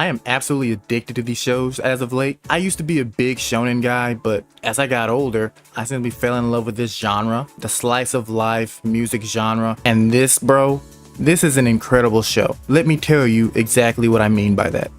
I am absolutely addicted to these shows as of late. I used to be a big shonen guy, but as I got older, I simply fell in love with this genre, the slice of life music genre. And this, bro, this is an incredible show. Let me tell you exactly what I mean by that.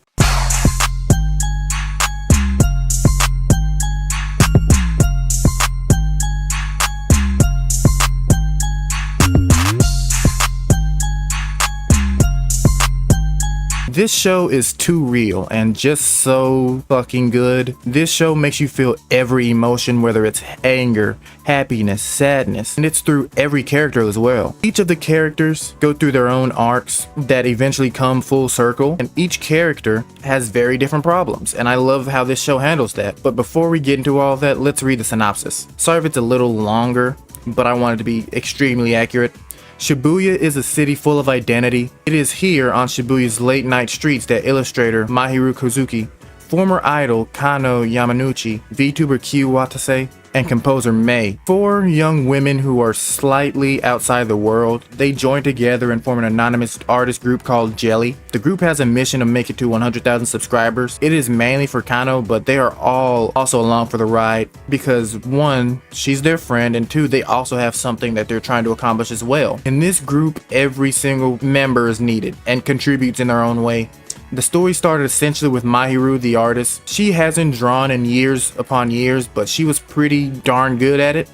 This show is too real and just so fucking good. This show makes you feel every emotion, whether it's anger, happiness, sadness, and it's through every character as well. Each of the characters go through their own arcs that eventually come full circle, and each character has very different problems, and I love how this show handles that. But before we get into all of that, let's read the synopsis. Sorry if it's a little longer, but I wanted to be extremely accurate. Shibuya is a city full of identity. It is here on Shibuya's late night streets that illustrator Mahiru Kozuki, former idol Kano Yamanouchi, VTuber Q Watase, and composer Mei, four young women who are slightly outside the world. They join together and form an anonymous artist group called Jelly. The group has a mission to make it to 100,000 subscribers. It is mainly for Kano, but they are all also along for the ride because one, she's their friend, and two, they also have something that they're trying to accomplish as well. In this group, every single member is needed and contributes in their own way. The story started essentially with Mahiru, the artist. She hasn't drawn in years upon years, but she was pretty darn good at it.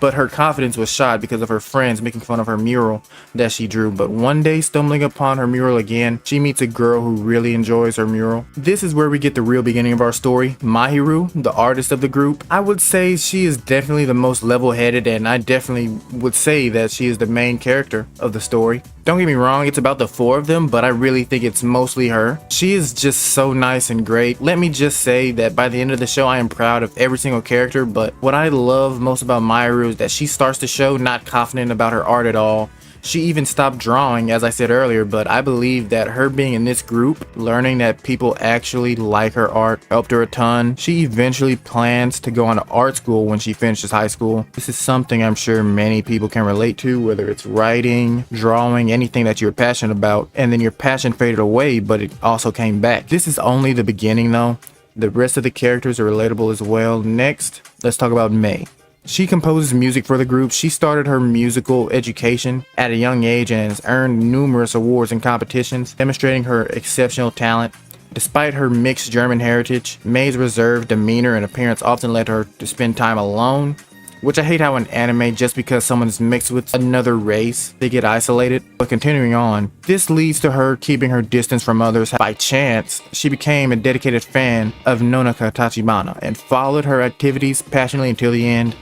But her confidence was shot because of her friends making fun of her mural that she drew. But one day, stumbling upon her mural again, she meets a girl who really enjoys her mural. This is where we get the real beginning of our story. Mahiru, the artist of the group, I would say she is definitely the most level-headed, and I definitely would say that she is the main character of the story. Don't get me wrong, it's about the four of them, but I really think it's mostly her. She is just so nice and great. Let me just say that by the end of the show, I am proud of every single character, but what I love most about Mahiru is that she starts the show not confident about her art at all. She even stopped drawing, as I said earlier, but I believe that her being in this group, learning that people actually like her art, helped her a ton. She eventually plans to go on to art school when she finishes high school. This is something I'm sure many people can relate to, whether it's writing, drawing, anything that you're passionate about, and then your passion faded away, but it also came back. This is only the beginning though. The rest of the characters are relatable as well. Next, let's talk about Mei. She composes music for the group. She started her musical education at a young age and has earned numerous awards and competitions, demonstrating her exceptional talent. Despite her mixed German heritage, Mei's reserved demeanor and appearance often led her to spend time alone, which I hate how in anime, just because someone is mixed with another race, they get isolated. But continuing on, this leads to her keeping her distance from others. By chance, she became a dedicated fan of Nonaka Tachibana and followed her activities passionately until the end.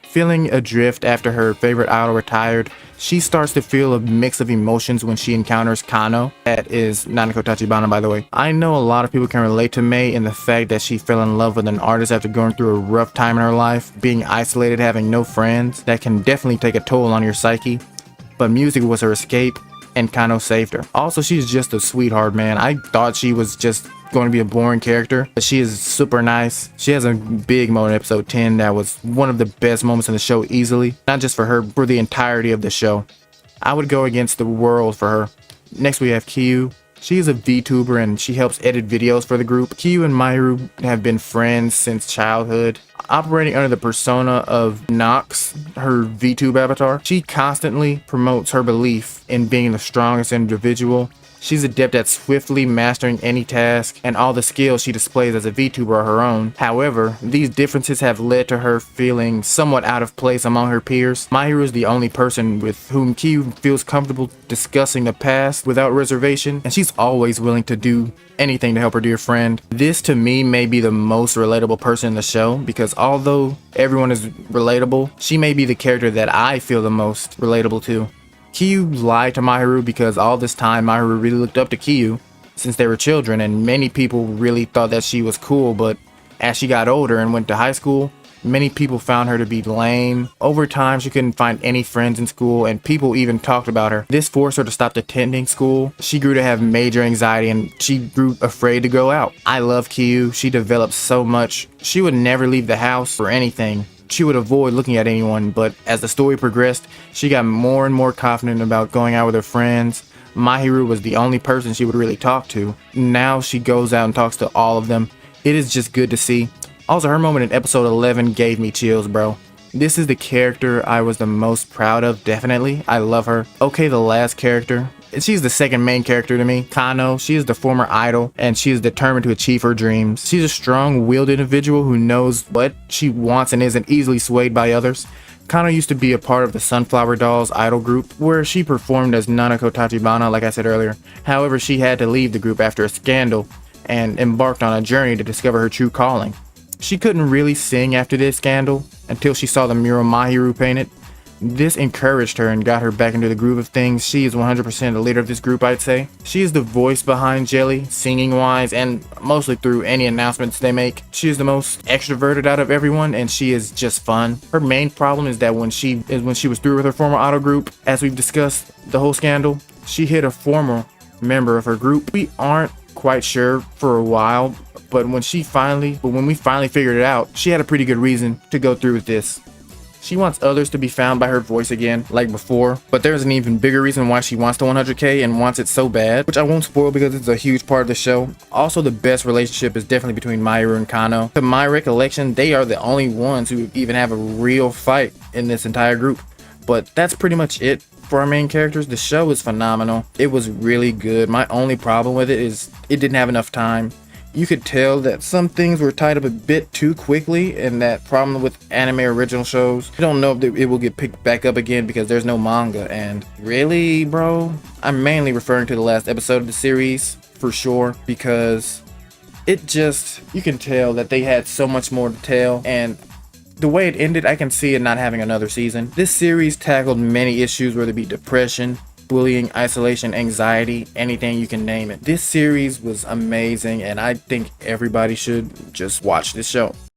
Feeling adrift after her favorite idol retired, she starts to feel a mix of emotions when she encounters Kano, that is Nanako Tachibana by the way. I know a lot of people can relate to Mei in the fact that she fell in love with an artist after going through a rough time in her life, being isolated, having no friends. That can definitely take a toll on your psyche, but music was her escape and Kano saved her. Also, she's just a sweetheart, man. I thought she was just going to be a boring character, but she is super nice. She has a big moment in episode 10 that was one of the best moments in the show easily, not just for her, for the entirety of the show. I would go against the world for her. Next we have Kyu. She is a VTuber and she helps edit videos for the group. Kyu and Mahiru have been friends since childhood. Operating under the persona of Nox, her VTube avatar, she constantly promotes her belief in being the strongest individual. She's adept at swiftly mastering any task, and all the skills she displays as a VTuber are her own. However, these differences have led to her feeling somewhat out of place among her peers. Mahiru is the only person with whom Kyu feels comfortable discussing the past without reservation, and she's always willing to do anything to help her dear friend. This to me may be the most relatable person in the show, because although everyone is relatable, she may be the character that I feel the most relatable to. Kyu lied to Mahiru because all this time Mahiru really looked up to Kyu since they were children, and many people really thought that she was cool, but as she got older and went to high school, many people found her to be lame. Over time, she couldn't find any friends in school, and people even talked about her. This forced her to stop attending school. She grew to have major anxiety, and she grew afraid to go out. I love Kyu. She developed so much. She would never leave the house for anything. She would avoid looking at anyone, but as the story progressed, she got more and more confident about going out with her friends. Mahiru was the only person she would really talk to. Now she goes out and talks to all of them. It is just good to see. Also, her moment in episode 11 gave me chills, bro. This is the character I was the most proud of, definitely. I love her. Okay, the last character. She's the second main character to me. Kano, she is the former idol, and she is determined to achieve her dreams. She's a strong-willed individual who knows what she wants and isn't easily swayed by others. Kano used to be a part of the Sunflower Dolls idol group, where she performed as Nanako Tachibana, like I said earlier. However, she had to leave the group after a scandal and embarked on a journey to discover her true calling. She couldn't really sing after this scandal until she saw the mural Mahiru painted. This encouraged her and got her back into the groove of things. She is 100% the leader of this group, I'd say. She is the voice behind Jelly, singing wise, and mostly through any announcements they make. She is the most extroverted out of everyone, and she is just fun. Her main problem is that when she was through with her former idol group, as we've discussed the whole scandal, she hit a former member of her group. We aren't quite sure for a while, but when we finally figured it out, she had a pretty good reason to go through with this. She wants others to be found by her voice again, like before, but there's an even bigger reason why she wants the 100k and wants it so bad, which I won't spoil because it's a huge part of the show. Also, the best relationship is definitely between Mahiru and Kano. To my recollection, they are the only ones who even have a real fight in this entire group. But that's pretty much it for our main characters. The show is phenomenal. It was really good. My only problem with it is it didn't have enough time. You could tell that some things were tied up a bit too quickly, and that problem with anime original shows. I don't know if it will get picked back up again because there's no manga. And really, bro, I'm mainly referring to the last episode of the series for sure, because you can tell that they had so much more to tell, and the way it ended, I can see it not having another season. This series tackled many issues, whether it be depression, bullying, isolation, anxiety, anything you can name it. This series was amazing, and I think everybody should just watch this show.